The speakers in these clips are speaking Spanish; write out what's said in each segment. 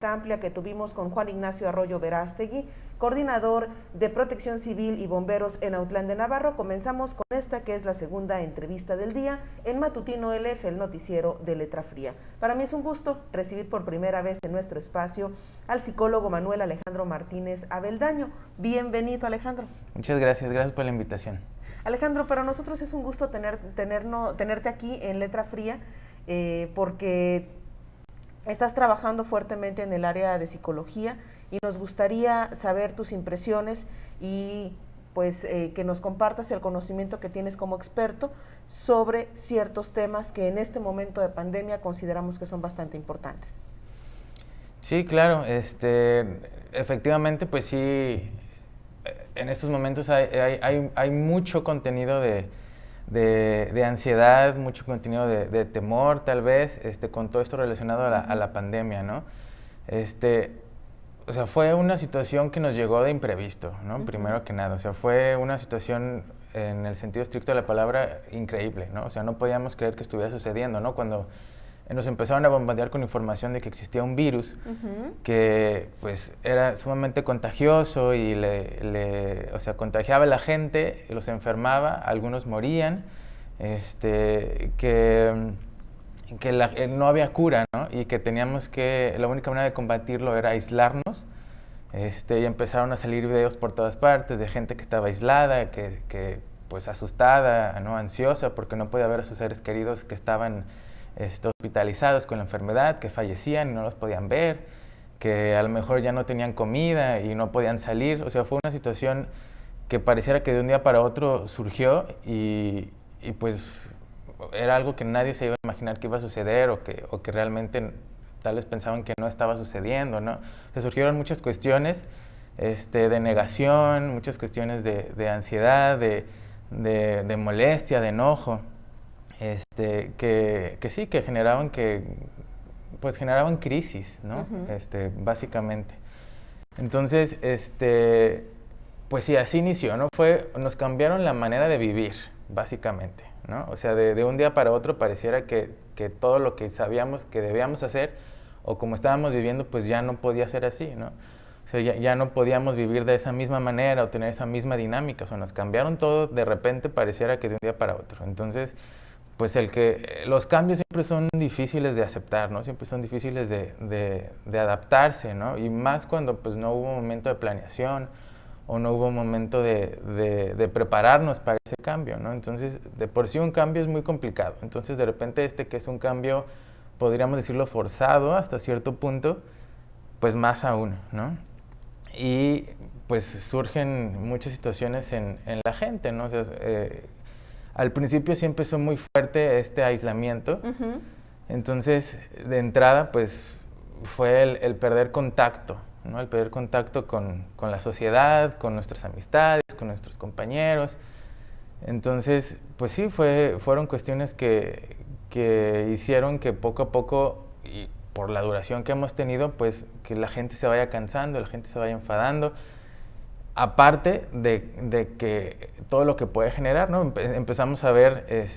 Amplia que tuvimos con Juan Ignacio Arroyo Verástegui, coordinador de Protección Civil y Bomberos en Autlán de Navarro. Comenzamos con esta que es la segunda entrevista del día en Matutino LF, el noticiero de Letra Fría. Para mí es un gusto recibir por primera vez en nuestro espacio al psicólogo Manuel Alejandro Martínez Abeldaño. Bienvenido, Alejandro. Muchas gracias, gracias por la invitación. Alejandro, para nosotros es un gusto tenerte aquí en Letra Fría porque estás trabajando fuertemente en el área de psicología y nos gustaría saber tus impresiones y pues que nos compartas el conocimiento que tienes como experto sobre ciertos temas que en este momento de pandemia consideramos que son bastante importantes. Sí, claro, efectivamente, pues sí, en estos momentos hay mucho contenido de ansiedad, mucho contenido de temor, tal vez, con todo esto relacionado a la pandemia, ¿no? O sea, fue una situación que nos llegó de imprevisto, ¿no? Primero que nada, o sea, fue una situación, en el sentido estricto de la palabra, increíble, ¿no? O sea, no podíamos creer que estuviera sucediendo, ¿no? Cuando nos empezaron a bombardear con información de que existía un virus que, pues, era sumamente contagioso y o sea, contagiaba a la gente, los enfermaba, algunos morían, que no había cura, ¿no? Y que teníamos que, la única manera de combatirlo era aislarnos, y empezaron a salir videos por todas partes de gente que estaba aislada, que pues asustada, ¿no? Ansiosa, porque no podía ver a sus seres queridos que estaban hospitalizados con la enfermedad, que fallecían y no los podían ver, que a lo mejor ya no tenían comida y no podían salir. O sea, fue una situación que pareciera que de un día para otro surgió y pues era algo que nadie se iba a imaginar que iba a suceder o que realmente tal vez pensaban que no estaba sucediendo, ¿no? O sea, surgieron muchas cuestiones de negación, muchas cuestiones de ansiedad, de molestia, de enojo. Que sí, que generaban crisis, ¿no? Básicamente. Entonces, pues sí, así inició, ¿no? Nos cambiaron la manera de vivir, básicamente, ¿no? O sea, de un día para otro pareciera que todo lo que sabíamos que debíamos hacer o como estábamos viviendo, pues ya no podía ser así, ¿no? O sea, ya no podíamos vivir de esa misma manera o tener esa misma dinámica. O sea, nos cambiaron todo, de repente pareciera que de un día para otro. Entonces, pues los cambios siempre son difíciles de aceptar, ¿no? Siempre son difíciles de adaptarse, ¿no? Y más cuando pues no hubo momento de planeación o no hubo momento de prepararnos para ese cambio, ¿no? Entonces, de por sí un cambio es muy complicado. Entonces, de repente que es un cambio, podríamos decirlo forzado hasta cierto punto, pues más aún, ¿no? Y pues surgen muchas situaciones en la gente, ¿no? O sea, al principio sí empezó muy fuerte este aislamiento, entonces de entrada pues fue el perder contacto, ¿no? El perder contacto con la sociedad, con nuestras amistades, con nuestros compañeros. Entonces, pues sí, fueron cuestiones que hicieron que poco a poco, y por la duración que hemos tenido, pues que la gente se vaya cansando, la gente se vaya enfadando. Aparte de que todo lo que puede generar, ¿no? Empezamos a ver,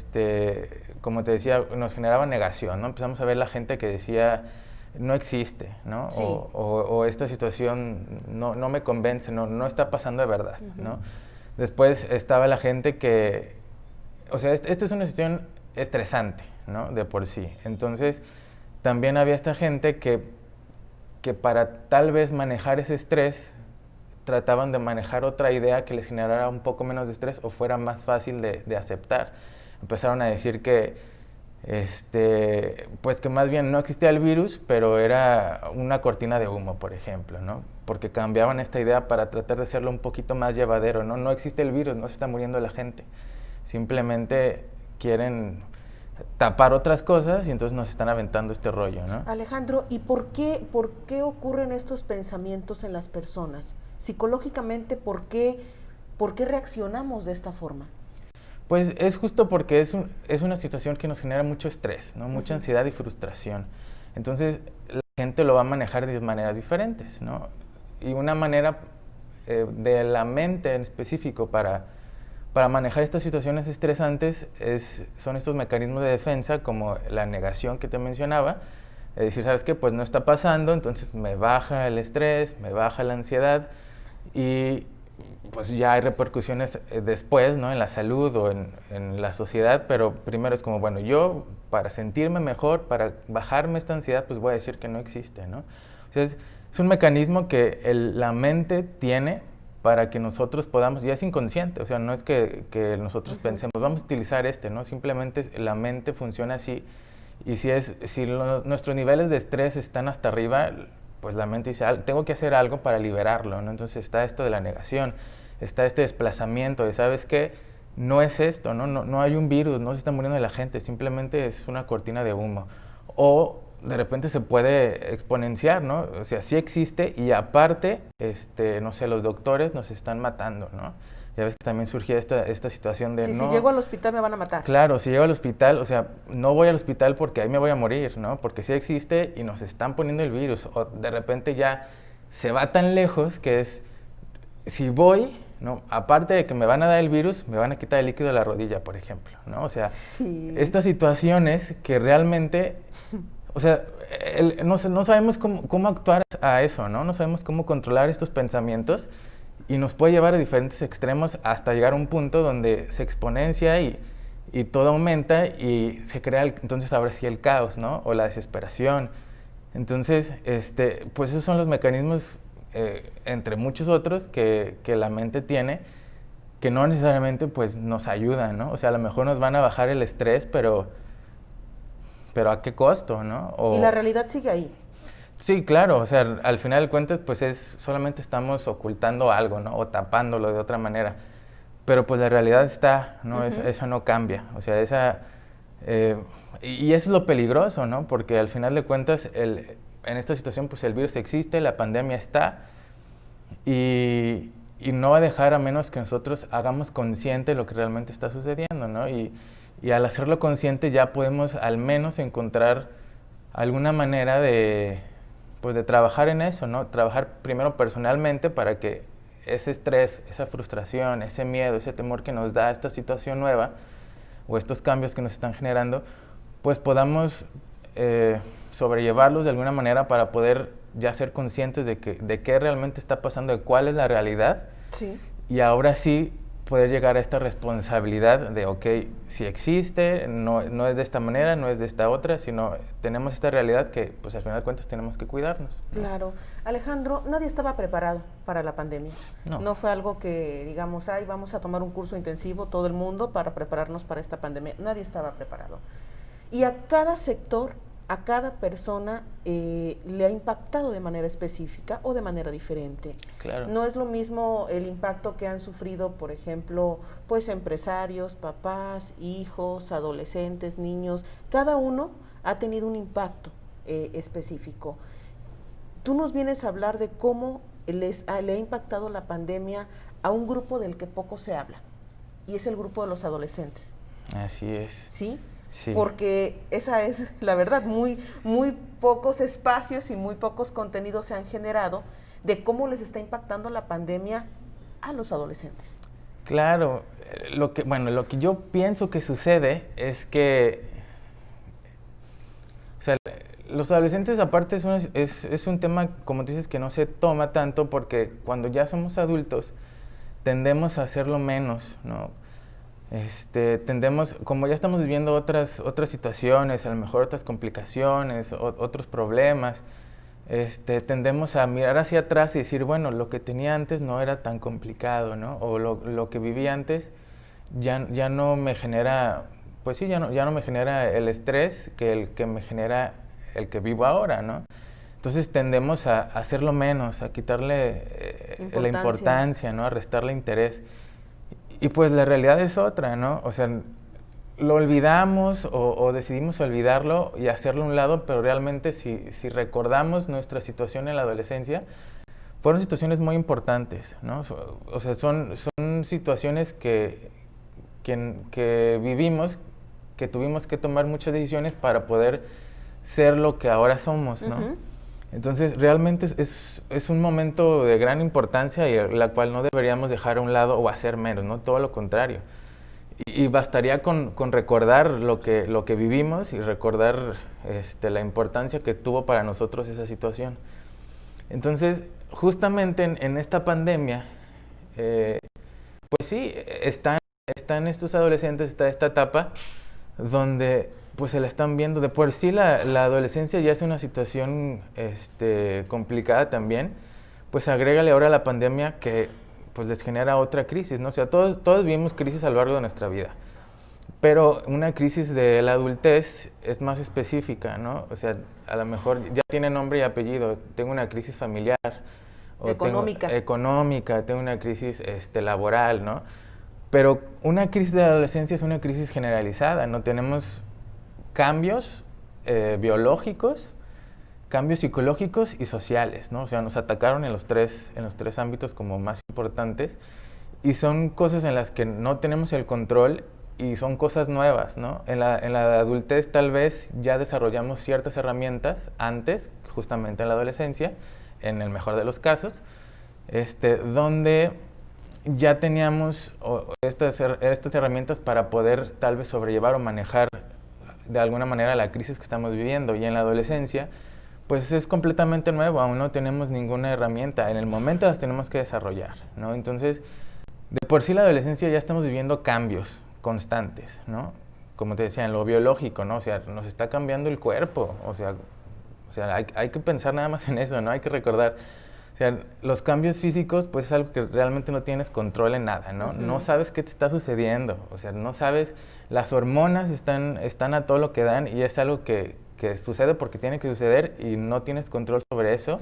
como te decía, nos generaba negación, ¿no? Empezamos a ver la gente que decía, no existe, ¿no? Sí. O esta situación no me convence, no está pasando de verdad, ¿no? Después estaba la gente que, o sea, esta es una situación estresante, ¿no? De por sí. Entonces, también había esta gente que para tal vez manejar ese estrés, trataban de manejar otra idea que les generara un poco menos de estrés o fuera más fácil de aceptar. Empezaron a decir que, pues que más bien no existía el virus, pero era una cortina de humo, por ejemplo, ¿no? Porque cambiaban esta idea para tratar de hacerlo un poquito más llevadero, ¿no? No existe el virus, no se está muriendo la gente. Simplemente quieren tapar otras cosas y entonces nos están aventando este rollo, ¿no? Alejandro, ¿y por qué ocurren estos pensamientos en las personas? Psicológicamente, ¿por qué reaccionamos de esta forma? Pues es justo porque es una situación que nos genera mucho estrés, ¿no? Mucha ansiedad y frustración. Entonces, la gente lo va a manejar de maneras diferentes, ¿no? Y una manera de la mente en específico para manejar estas situaciones estresantes son estos mecanismos de defensa como la negación que te mencionaba, decir, ¿sabes qué? Pues no está pasando, entonces me baja el estrés, me baja la ansiedad y pues ya hay repercusiones después, ¿no? En la salud o en la sociedad, pero primero es como, bueno, yo para sentirme mejor, para bajarme esta ansiedad, pues voy a decir que no existe, ¿no? O sea, es un mecanismo que la mente tiene para que nosotros podamos, ya es inconsciente, o sea, no es que nosotros pensemos, vamos a utilizar ¿no? Simplemente la mente funciona así, y si nuestros niveles de estrés están hasta arriba, pues la mente dice, tengo que hacer algo para liberarlo, ¿no? Entonces está esto de la negación, está este desplazamiento de, ¿sabes qué? No es esto, ¿no? No hay un virus, no se está muriendo la gente, simplemente es una cortina de humo. O de repente se puede exponenciar, ¿no? O sea, sí existe y aparte, no sé, los doctores nos están matando, ¿no? Ya ves que también surgía esta situación de si llego al hospital me van a matar. Claro, si llego al hospital, o sea, no voy al hospital porque ahí me voy a morir, ¿no? Porque sí existe y nos están poniendo el virus. O de repente ya se va tan lejos que es, si voy, ¿no? Aparte de que me van a dar el virus, me van a quitar el líquido de la rodilla, por ejemplo, ¿no? O sea, estas situaciones que realmente, o sea, no sabemos cómo actuar a eso, ¿no? No sabemos cómo controlar estos pensamientos y nos puede llevar a diferentes extremos hasta llegar a un punto donde se exponencia y todo aumenta y se crea entonces ahora sí el caos, ¿no? O la desesperación. Entonces, pues esos son los mecanismos, entre muchos otros, que la mente tiene, que no necesariamente pues nos ayudan, ¿no? O sea, a lo mejor nos van a bajar el estrés, pero ¿a qué costo, no? Y la realidad sigue ahí. Sí, claro, o sea, al final de cuentas, pues solamente estamos ocultando algo, ¿no? O tapándolo de otra manera. Pero pues la realidad está, ¿no? Eso no cambia. O sea, y eso es lo peligroso, ¿no? Porque al final de cuentas, en esta situación, pues el virus existe, la pandemia está, y no va a dejar a menos que nosotros hagamos consciente lo que realmente está sucediendo, ¿no? Y al hacerlo consciente ya podemos al menos encontrar alguna manera de trabajar en eso, ¿no? Trabajar primero personalmente para que ese estrés, esa frustración, ese miedo, ese temor que nos da esta situación nueva o estos cambios que nos están generando, pues podamos sobrellevarlos de alguna manera para poder ya ser conscientes de qué realmente está pasando, de cuál es la realidad. Sí. Y ahora sí poder llegar a esta responsabilidad de, ok, si existe, no es de esta manera, no es de esta otra, sino tenemos esta realidad que, pues al final de cuentas, tenemos que cuidarnos, ¿no? Claro. Alejandro, nadie estaba preparado para la pandemia. No fue algo que, digamos, vamos a tomar un curso intensivo todo el mundo para prepararnos para esta pandemia. Nadie estaba preparado. Y a cada sector, a cada persona le ha impactado de manera específica o de manera diferente. Claro. No es lo mismo el impacto que han sufrido, por ejemplo, pues empresarios, papás, hijos, adolescentes, niños. Cada uno ha tenido un impacto específico. Tú nos vienes a hablar de cómo le ha impactado la pandemia a un grupo del que poco se habla, y es el grupo de los adolescentes. Así es. ¿Sí? Sí. Porque esa es la verdad, muy pocos espacios y muy pocos contenidos se han generado de cómo les está impactando la pandemia a los adolescentes. Claro, lo que yo pienso que sucede es que, o sea, los adolescentes aparte es un tema, como tú dices, que no se toma tanto porque cuando ya somos adultos tendemos a hacerlo menos, ¿no? Tendemos, como ya estamos viviendo otras situaciones, a lo mejor otras complicaciones, otros problemas, tendemos a mirar hacia atrás y decir, bueno, lo que tenía antes no era tan complicado, ¿no? O lo que viví antes ya no me genera, pues sí, ya no me genera el estrés que me genera el que vivo ahora, ¿no? Entonces tendemos a hacerlo menos, a quitarle la importancia, ¿no? A restarle interés. Y pues la realidad es otra, ¿no? O sea, lo olvidamos o decidimos olvidarlo y hacerlo a un lado, pero realmente si recordamos nuestra situación en la adolescencia, fueron situaciones muy importantes, ¿no? O sea, son situaciones que vivimos, que tuvimos que tomar muchas decisiones para poder ser lo que ahora somos, ¿no? Uh-huh. Entonces, realmente es un momento de gran importancia y la cual no deberíamos dejar a un lado o hacer menos, ¿no? Todo lo contrario. Y bastaría con recordar lo que vivimos y recordar la importancia que tuvo para nosotros esa situación. Entonces, justamente en esta pandemia, pues sí, están estos adolescentes, está esta etapa donde pues se la están viendo. De por sí la adolescencia ya es una situación complicada también, pues agrégale ahora la pandemia que pues les genera otra crisis, ¿no? O sea, todos vivimos crisis a lo largo de nuestra vida, pero una crisis de la adultez es más específica, ¿no? O sea, a lo mejor ya tiene nombre y apellido. Tengo una crisis familiar, o económica, tengo una crisis laboral, ¿no? Pero una crisis de adolescencia es una crisis generalizada, ¿no? Tenemos cambios biológicos, cambios psicológicos y sociales, ¿no? O sea, nos atacaron en los tres ámbitos como más importantes, y son cosas en las que no tenemos el control y son cosas nuevas, ¿no? En la adultez tal vez ya desarrollamos ciertas herramientas antes, justamente en la adolescencia, en el mejor de los casos, donde ya teníamos estas herramientas para poder tal vez sobrellevar o manejar de alguna manera la crisis que estamos viviendo. Y en la adolescencia, pues es completamente nuevo, aún no tenemos ninguna herramienta, en el momento las tenemos que desarrollar, ¿no? Entonces, de por sí la adolescencia ya estamos viviendo cambios constantes, ¿no? Como te decía, en lo biológico, ¿no? O sea, nos está cambiando el cuerpo, o sea hay que pensar nada más en eso, ¿no? Hay que recordar, o sea, los cambios físicos, pues es algo que realmente no tienes control en nada, ¿no? No sabes qué te está sucediendo, o sea, no sabes, las hormonas están a todo lo que dan, y es algo que sucede porque tiene que suceder y no tienes control sobre eso.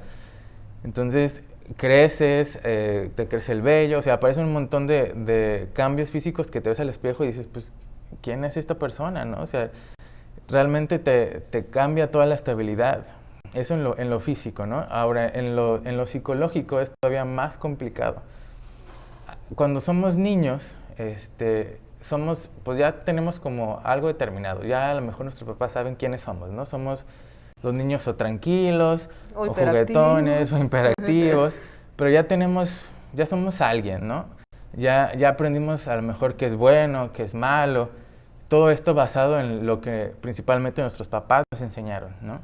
Entonces, creces, te crece el vello, o sea, aparecen un montón de cambios físicos que te ves al espejo y dices, pues, ¿quién es esta persona, no? O sea, realmente te cambia toda la estabilidad. Eso en lo físico, ¿no? Ahora, en lo psicológico es todavía más complicado. Cuando somos niños, pues ya tenemos como algo determinado. Ya a lo mejor nuestros papás saben quiénes somos, ¿no? Somos los niños o tranquilos, o juguetones, o hiperactivos, pero ya somos alguien, ¿no? Ya aprendimos a lo mejor qué es bueno, qué es malo. Todo esto basado en lo que principalmente nuestros papás nos enseñaron, ¿no?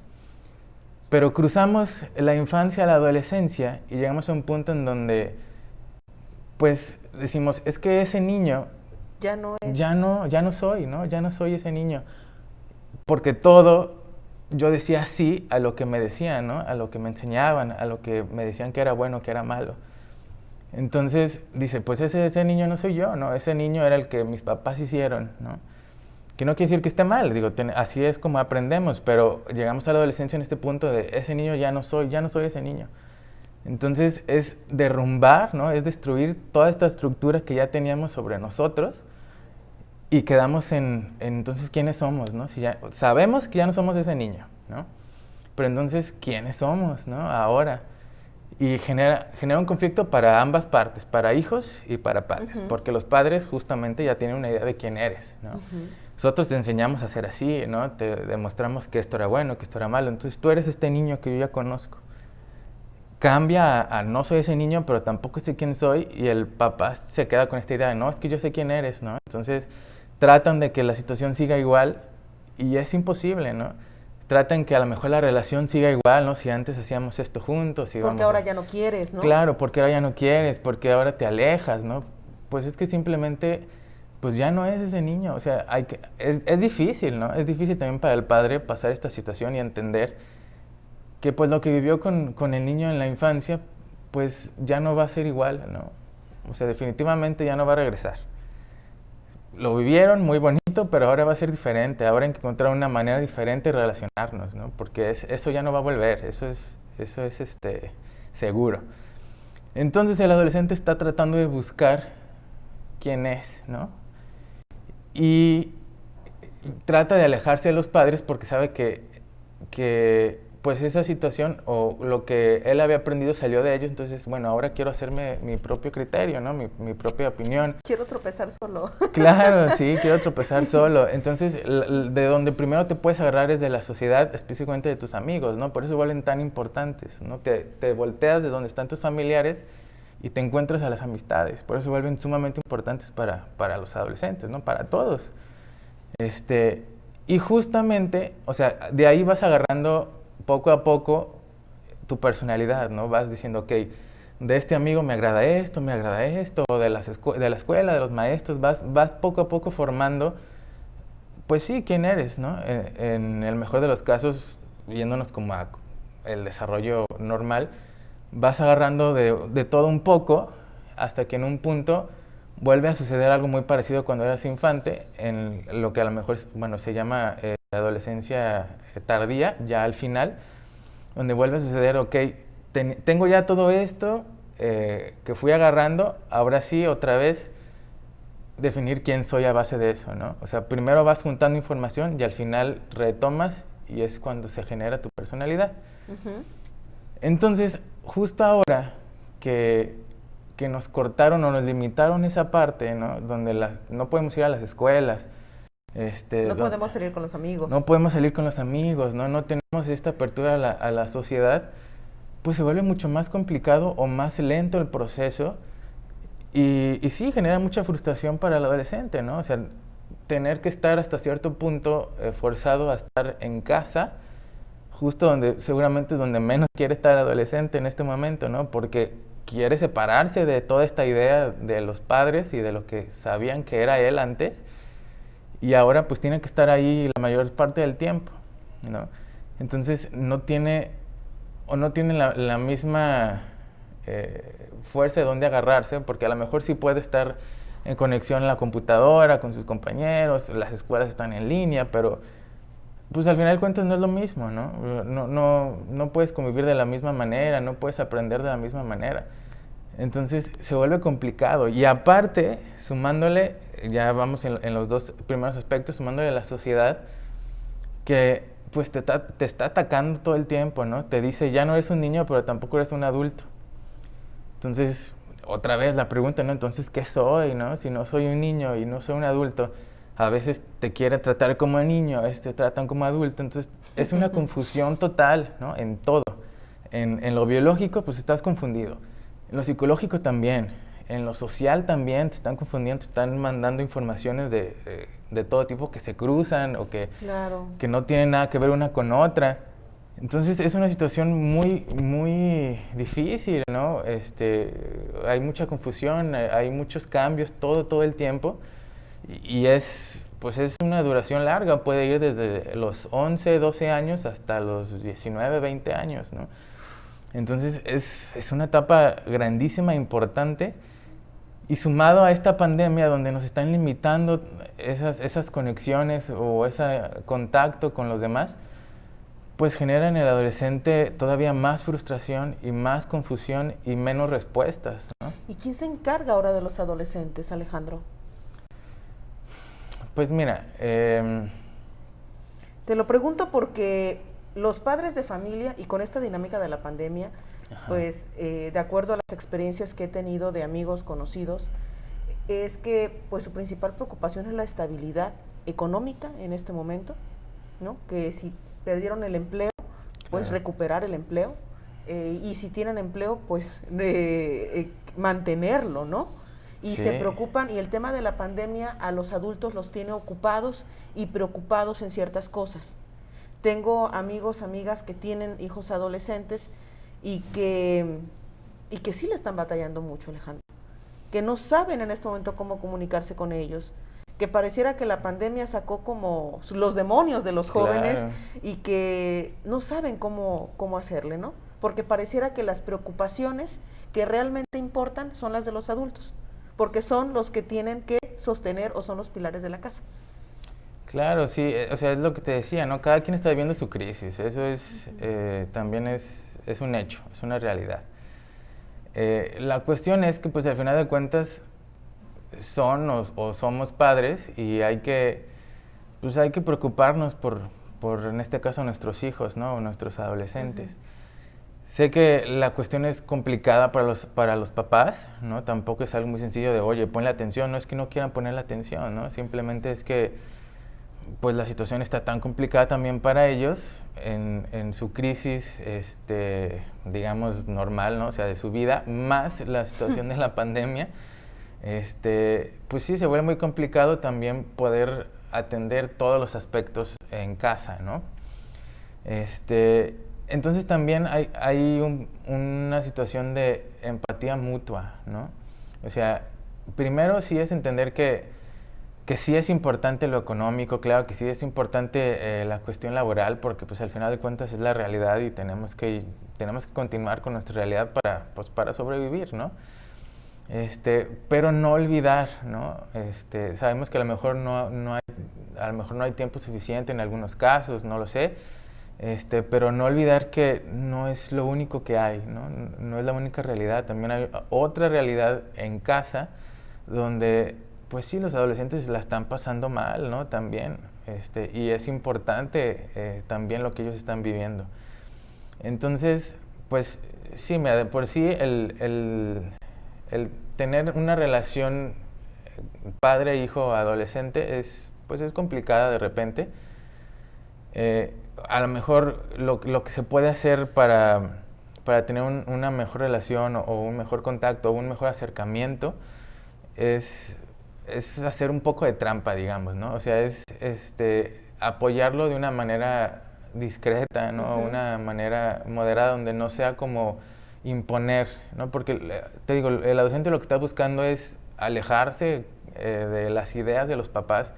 Pero cruzamos la infancia a la adolescencia y llegamos a un punto en donde, pues, decimos, es que ese niño ya no soy, ¿no? Ya no soy ese niño. Porque yo decía sí a lo que me decían, ¿no? A lo que me enseñaban, a lo que me decían que era bueno, que era malo. Entonces, dice, pues ese niño no soy yo, ¿no? Ese niño era el que mis papás hicieron, ¿no? Que no quiere decir que esté mal, digo, así es como aprendemos, pero llegamos a la adolescencia en este punto de ese niño ya no soy ese niño. Entonces es derrumbar, ¿no? Es destruir toda esta estructura que ya teníamos sobre nosotros y quedamos en entonces quiénes somos, ¿no? Si ya sabemos que ya no somos ese niño, ¿no? Pero entonces quiénes somos, ¿no? Ahora. Y genera un conflicto para ambas partes, para hijos y para padres, porque los padres justamente ya tienen una idea de quién eres, ¿no? Nosotros te enseñamos a ser así, ¿no? Te demostramos que esto era bueno, que esto era malo. Entonces tú eres este niño que yo ya conozco. Cambia a no soy ese niño, pero tampoco sé quién soy, y el papá se queda con esta idea de no, es que yo sé quién eres, ¿no? Entonces tratan de que la situación siga igual y es imposible, ¿no? Tratan que a lo mejor la relación siga igual, ¿no? Si antes hacíamos esto juntos. Porque ahora ya no quieres, ¿no? Claro, porque ahora ya no quieres, porque ahora te alejas, ¿no? Pues es que simplemente, pues ya no es ese niño. O sea, es difícil, ¿no? Es difícil también para el padre pasar esta situación y entender que pues lo que vivió con el niño en la infancia, pues ya no va a ser igual, ¿no? O sea, definitivamente ya no va a regresar. Lo vivieron muy bonito, pero ahora va a ser diferente. Ahora hay que encontrar una manera diferente de relacionarnos, ¿no? Porque eso ya no va a volver, eso es seguro. Entonces el adolescente está tratando de buscar quién es, ¿no? Y trata de alejarse de los padres porque sabe que pues esa situación o lo que él había aprendido salió de ellos. Entonces, bueno, ahora quiero hacerme mi propio criterio, ¿no? Mi propia opinión. Quiero tropezar solo. Claro, sí, quiero tropezar solo. Entonces, de donde primero te puedes agarrar es de la sociedad, específicamente de tus amigos, ¿no? Por eso vuelven tan importantes, ¿no? Te volteas de donde están tus familiares y te encuentras a las amistades. Por eso se vuelven sumamente importantes para los adolescentes, ¿no? Para todos. Y justamente, o sea, de ahí vas agarrando poco a poco tu personalidad, ¿no? Vas diciendo, ok, de este amigo me agrada esto, o de la escuela, de los maestros, vas poco a poco formando, pues sí, quién eres, ¿no? En el mejor de los casos, yéndonos como a el desarrollo normal, vas agarrando de todo un poco hasta que en un punto vuelve a suceder algo muy parecido cuando eras infante, en lo que a lo mejor, bueno, se llama adolescencia tardía, ya al final, donde vuelve a suceder, ok, tengo ya todo esto que fui agarrando, ahora sí, otra vez, definir quién soy a base de eso, ¿no? O sea, primero vas juntando información y al final retomas y es cuando se genera tu personalidad. Uh-huh. Entonces, justo ahora que nos cortaron o nos limitaron esa parte, ¿no? Donde no podemos ir a las escuelas. No podemos salir con los amigos. No podemos salir con los amigos, ¿no? No tenemos esta apertura a la sociedad, pues se vuelve mucho más complicado o más lento el proceso y sí, genera mucha frustración para el adolescente, ¿no? O sea, tener que estar hasta cierto punto forzado a estar en casa, justo donde seguramente es donde menos quiere estar el adolescente en este momento, ¿no? Porque quiere separarse de toda esta idea de los padres y de lo que sabían que era él antes, y ahora pues tiene que estar ahí la mayor parte del tiempo, ¿no? Entonces no tiene la misma fuerza de dónde agarrarse, porque a lo mejor sí puede estar en conexión en la computadora con sus compañeros, las escuelas están en línea, pero pues al final de cuentas no es lo mismo, ¿no? No puedes convivir de la misma manera, no puedes aprender de la misma manera. Entonces se vuelve complicado. Y aparte, sumándole, ya vamos en los dos primeros aspectos, sumándole la sociedad, que pues te está atacando todo el tiempo, ¿no? Te dice, ya no eres un niño, pero tampoco eres un adulto. Entonces, otra vez la pregunta, ¿no? Entonces, ¿qué soy, no? Si no soy un niño y no soy un adulto, a veces te quieren tratar como niño, a veces te tratan como adulto. Entonces, es una confusión total, ¿no? En todo. En lo biológico, pues estás confundido. En lo psicológico también. En lo social también te están confundiendo, te están mandando informaciones de todo tipo que se cruzan o que no tienen nada que ver una con otra. Entonces es una situación muy, muy difícil, ¿no? Hay mucha confusión, hay muchos cambios todo el tiempo y pues es una duración larga, puede ir desde los 11, 12 años hasta los 19, 20 años, ¿no? Entonces es una etapa grandísima, importante, y sumado a esta pandemia donde nos están limitando esas conexiones o ese contacto con los demás, pues genera en el adolescente todavía más frustración y más confusión y menos respuestas, ¿no? ¿Y quién se encarga ahora de los adolescentes, Alejandro? Pues mira, te lo pregunto porque los padres de familia, y con esta dinámica de la pandemia, ajá, pues de acuerdo a las experiencias que he tenido de amigos conocidos, es que pues su principal preocupación es la estabilidad económica en este momento, ¿no? Que si perdieron el empleo, pues claro, recuperar el empleo, y si tienen empleo, pues mantenerlo, ¿no? Y sí, se preocupan, y el tema de la pandemia a los adultos los tiene ocupados y preocupados en ciertas cosas. Tengo amigos, amigas que tienen hijos adolescentes y que sí le están batallando mucho, Alejandro, que no saben en este momento cómo comunicarse con ellos, que pareciera que la pandemia sacó como los demonios de los jóvenes, claro, y que no saben cómo hacerle, ¿no? Porque pareciera que las preocupaciones que realmente importan son las de los adultos, porque son los que tienen que sostener o son los pilares de la casa. Claro, sí, o sea, es lo que te decía, ¿no? Cada quien está viviendo su crisis, eso es, también es un hecho, es una realidad. La cuestión es que, pues, al final de cuentas, son o somos padres y hay que preocuparnos por en este caso, nuestros hijos, ¿no? O nuestros adolescentes. Uh-huh. Sé que la cuestión es complicada para los papás, ¿no? Tampoco es algo muy sencillo de, oye, ponle atención, no es que no quieran poner la atención, ¿no? Simplemente es que pues la situación está tan complicada también para ellos en su crisis, digamos, normal, ¿no? O sea, de su vida, más la situación de la pandemia, pues sí, se vuelve muy complicado también poder atender todos los aspectos en casa, ¿no? Entonces también hay una situación de empatía mutua, ¿no? O sea, primero sí es entender que sí es importante lo económico, claro que sí es importante la cuestión laboral, porque pues al final de cuentas es la realidad y tenemos que continuar con nuestra realidad para sobrevivir, ¿no? Pero no olvidar, ¿no? Sabemos que a lo mejor a lo mejor no hay tiempo suficiente en algunos casos, no lo sé, pero no olvidar que no es lo único que hay, ¿no? No es la única realidad, también hay otra realidad en casa donde, pues sí, los adolescentes la están pasando mal, ¿no? También, y es importante también lo que ellos están viviendo. Entonces, pues sí, mira, de por sí el tener una relación padre, hijo, adolescente pues es complicada de repente. A lo mejor lo que se puede hacer para tener una mejor relación o un mejor contacto o un mejor acercamiento es hacer un poco de trampa, digamos, ¿no? O sea, es apoyarlo de una manera discreta, ¿no? Una manera moderada donde no sea como imponer, ¿no? Porque te digo, el adolescente lo que está buscando es alejarse de las ideas de los papás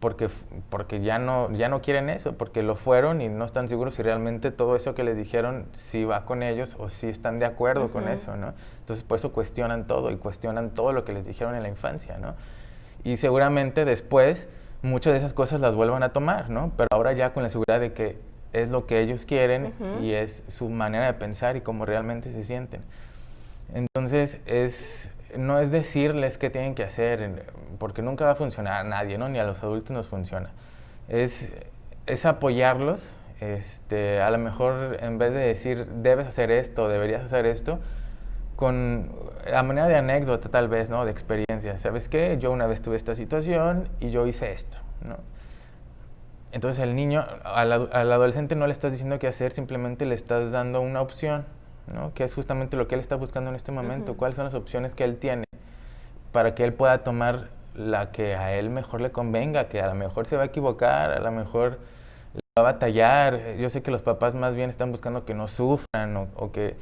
porque ya no quieren eso, porque lo fueron y no están seguros si realmente todo eso que les dijeron sí va con ellos o si están de acuerdo con eso, ¿no? Entonces por eso cuestionan todo y cuestionan todo lo que les dijeron en la infancia, ¿no? Y seguramente después muchas de esas cosas las vuelvan a tomar, ¿no? Pero ahora ya con la seguridad de que es lo que ellos quieren y es su manera de pensar y cómo realmente se sienten. Entonces no es decirles qué tienen que hacer, porque nunca va a funcionar a nadie, ¿no? Ni a los adultos nos funciona. Es apoyarlos, a lo mejor en vez de decir debes hacer esto, deberías hacer esto, a manera de anécdota tal vez, ¿no? De experiencia. ¿Sabes qué? Yo una vez tuve esta situación y yo hice esto, ¿no? Entonces el niño, al adolescente no le estás diciendo qué hacer, simplemente le estás dando una opción, ¿no? Que es justamente lo que él está buscando en este momento. ¿Cuáles son las opciones que él tiene para que él pueda tomar la que a él mejor le convenga? Que a lo mejor se va a equivocar, a lo mejor va a batallar. Yo sé que los papás más bien están buscando que no sufran o que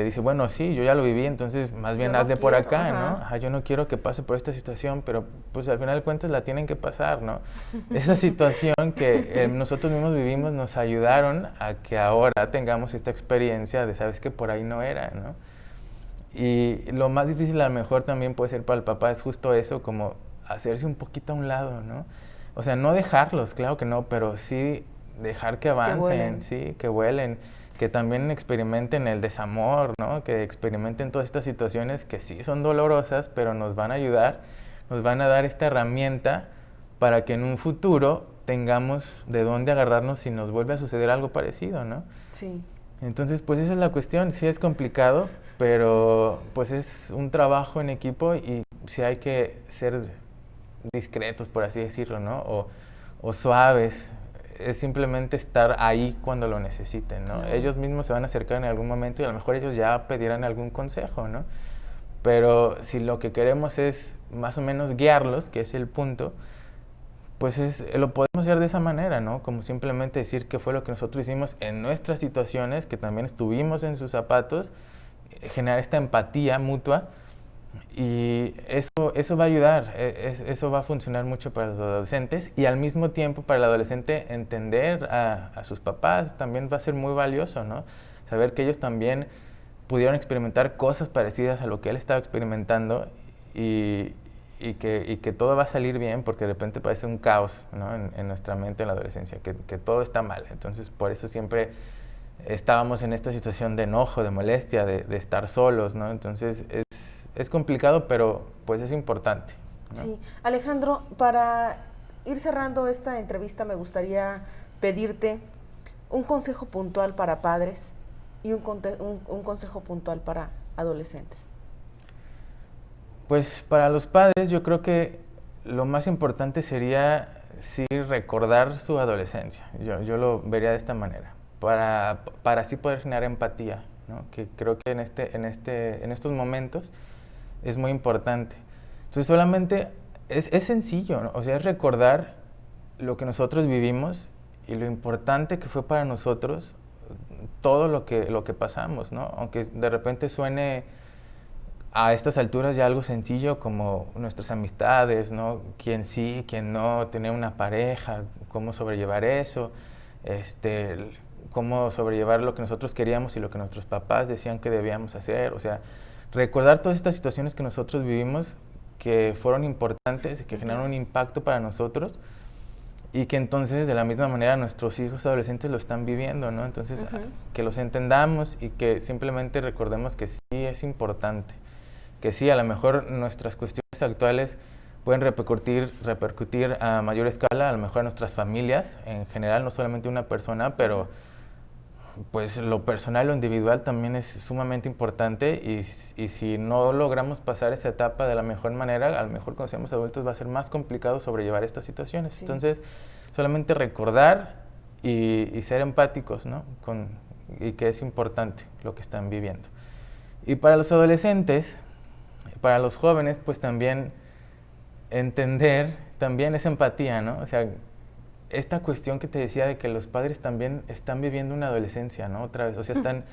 dice, bueno, sí, yo ya lo viví, entonces más bien hazle por acá, ¿no? Ajá, yo no quiero que pase por esta situación, pero pues al final de cuentas la tienen que pasar, ¿no? Esa situación que nosotros mismos vivimos nos ayudaron a que ahora tengamos esta experiencia de, sabes que por ahí no era, ¿no? Y lo más difícil a lo mejor también puede ser para el papá es justo eso, como hacerse un poquito a un lado, ¿no? O sea, no dejarlos, claro que no, pero sí dejar que avancen, sí, que vuelen, que también experimenten el desamor, ¿no? Que experimenten todas estas situaciones que sí son dolorosas, pero nos van a ayudar, nos van a dar esta herramienta para que en un futuro tengamos de dónde agarrarnos si nos vuelve a suceder algo parecido, ¿no? Sí. Entonces, pues esa es la cuestión, sí es complicado, pero pues es un trabajo en equipo y sí hay que ser discretos, por así decirlo, ¿no? O suaves. Es simplemente estar ahí cuando lo necesiten, ¿no? Claro. Ellos mismos se van a acercar en algún momento y a lo mejor ellos ya pedirán algún consejo, ¿no? Pero si lo que queremos es más o menos guiarlos, que es el punto, pues lo podemos hacer de esa manera, ¿no? Como simplemente decir qué fue lo que nosotros hicimos en nuestras situaciones, que también estuvimos en sus zapatos, generar esta empatía mutua. Y eso va a ayudar, eso va a funcionar mucho para los adolescentes y al mismo tiempo para el adolescente entender a sus papás también va a ser muy valioso, ¿no? Saber que ellos también pudieron experimentar cosas parecidas a lo que él estaba experimentando y que todo va a salir bien porque de repente parece un caos, ¿no? en nuestra mente en la adolescencia, que todo está mal. Entonces por eso siempre estábamos en esta situación de enojo, de molestia, de estar solos, ¿no? Entonces es complicado, pero pues es importante, ¿no? Sí. Alejandro, para ir cerrando esta entrevista me gustaría pedirte un consejo puntual para padres y un consejo puntual para adolescentes. Pues para los padres yo creo que lo más importante sería sí recordar su adolescencia. Yo lo vería de esta manera, para así poder generar empatía, ¿no? Que creo que en estos momentos es muy importante. Entonces solamente es sencillo, ¿no? O sea, es recordar lo que nosotros vivimos y lo importante que fue para nosotros todo lo que pasamos, ¿no? Aunque de repente suene a estas alturas ya algo sencillo como nuestras amistades, ¿no? Quién sí, quién no, tener una pareja, cómo sobrellevar eso, cómo sobrellevar lo que nosotros queríamos y lo que nuestros papás decían que debíamos hacer, o sea, recordar todas estas situaciones que nosotros vivimos que fueron importantes y que generaron un impacto para nosotros y que entonces de la misma manera nuestros hijos adolescentes lo están viviendo, ¿no? Entonces, que los entendamos y que simplemente recordemos que sí es importante, que sí, a lo mejor nuestras cuestiones actuales pueden repercutir a mayor escala, a lo mejor a nuestras familias en general, no solamente una persona, pero pues lo personal, lo individual también es sumamente importante y si no logramos pasar esa etapa de la mejor manera, a lo mejor cuando seamos adultos va a ser más complicado sobrellevar estas situaciones. Sí. Entonces, solamente recordar y ser empáticos, ¿no? Y que es importante lo que están viviendo. Y para los adolescentes, para los jóvenes, pues también entender, también es empatía, ¿no? O sea, esta cuestión que te decía de que los padres también están viviendo una adolescencia, ¿no? Otra vez, o sea, están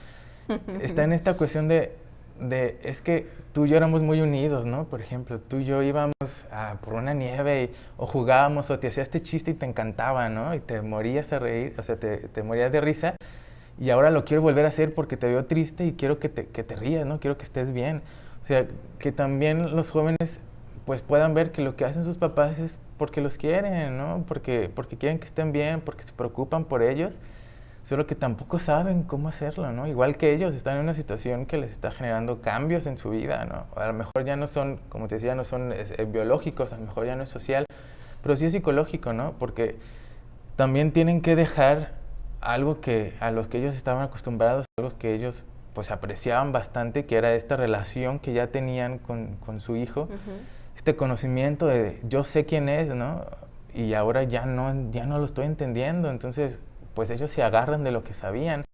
en esta cuestión de es que tú y yo éramos muy unidos, ¿no? Por ejemplo, tú y yo íbamos por una nieve o jugábamos o te hacía este chiste y te encantaba, ¿no? Y te morías a reír, o sea, te morías de risa y ahora lo quiero volver a hacer porque te veo triste y quiero que te rías, ¿no? Quiero que estés bien. O sea, que también los jóvenes pues puedan ver que lo que hacen sus papás es porque los quieren, ¿no? Porque quieren que estén bien, porque se preocupan por ellos, solo que tampoco saben cómo hacerlo, ¿no? Igual que ellos están en una situación que les está generando cambios en su vida, ¿no? A lo mejor ya no son, como te decía, no son biológicos, a lo mejor ya no es social, pero sí es psicológico, ¿no? Porque también tienen que dejar algo que a los que ellos estaban acostumbrados, algo que ellos pues apreciaban bastante, que era esta relación que ya tenían con su hijo, este conocimiento de yo sé quién es, ¿no? Y ahora ya no lo estoy entendiendo, entonces pues ellos se agarran de lo que sabían.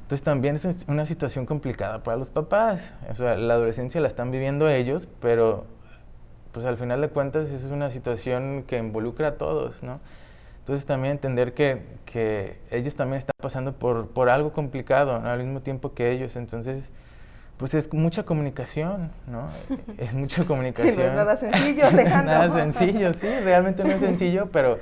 Entonces también es una situación complicada para los papás. O sea, la adolescencia la están viviendo ellos, pero pues al final de cuentas es una situación que involucra a todos, ¿no? Entonces también entender que ellos también están pasando por algo complicado, ¿no? Al mismo tiempo que ellos. Entonces, pues es mucha comunicación, ¿no? Es mucha comunicación. Sí, no es nada sencillo, Alejandro. Nada sencillo, sí, realmente no es sencillo, pero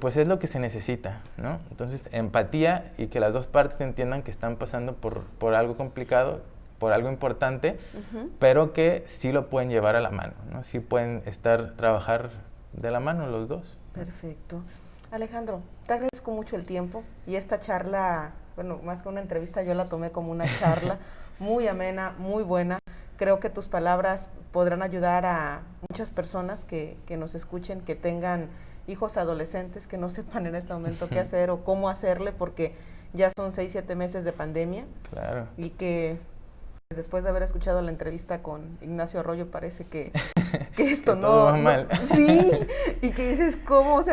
pues es lo que se necesita, ¿no? Entonces, empatía y que las dos partes entiendan que están pasando por algo complicado, por algo importante, pero que sí lo pueden llevar a la mano, ¿no? Sí pueden trabajar de la mano los dos. Perfecto. Alejandro, te agradezco mucho el tiempo y esta charla, bueno, más que una entrevista, yo la tomé como una charla muy amena, muy buena. Creo que tus palabras podrán ayudar a muchas personas que nos escuchen, que tengan hijos adolescentes, que no sepan en este momento qué hacer o cómo hacerle, porque ya son 6-7 meses de pandemia. Claro. Y que después de haber escuchado la entrevista con Ignacio Arroyo parece que esto que todo va mal. Sí, y que dices, ¿cómo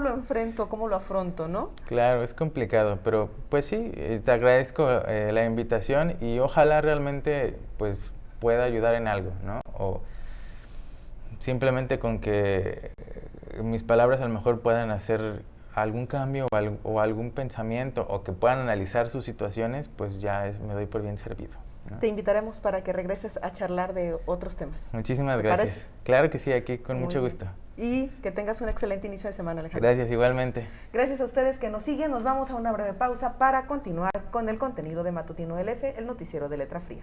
lo enfrento, cómo lo afronto, no? Claro, es complicado, pero pues sí, te agradezco la invitación y ojalá realmente pues pueda ayudar en algo, ¿no? O simplemente con que mis palabras a lo mejor puedan hacer algún cambio o algún pensamiento o que puedan analizar sus situaciones, pues ya me doy por bien servido, ¿no? Te invitaremos para que regreses a charlar de otros temas. Muchísimas gracias. ¿Parece? Claro que sí, aquí con mucho gusto. Y que tengas un excelente inicio de semana, Alejandro. Gracias, igualmente. Gracias a ustedes que nos siguen. Nos vamos a una breve pausa para continuar con el contenido de Matutino LF, el noticiero de Letra Fría.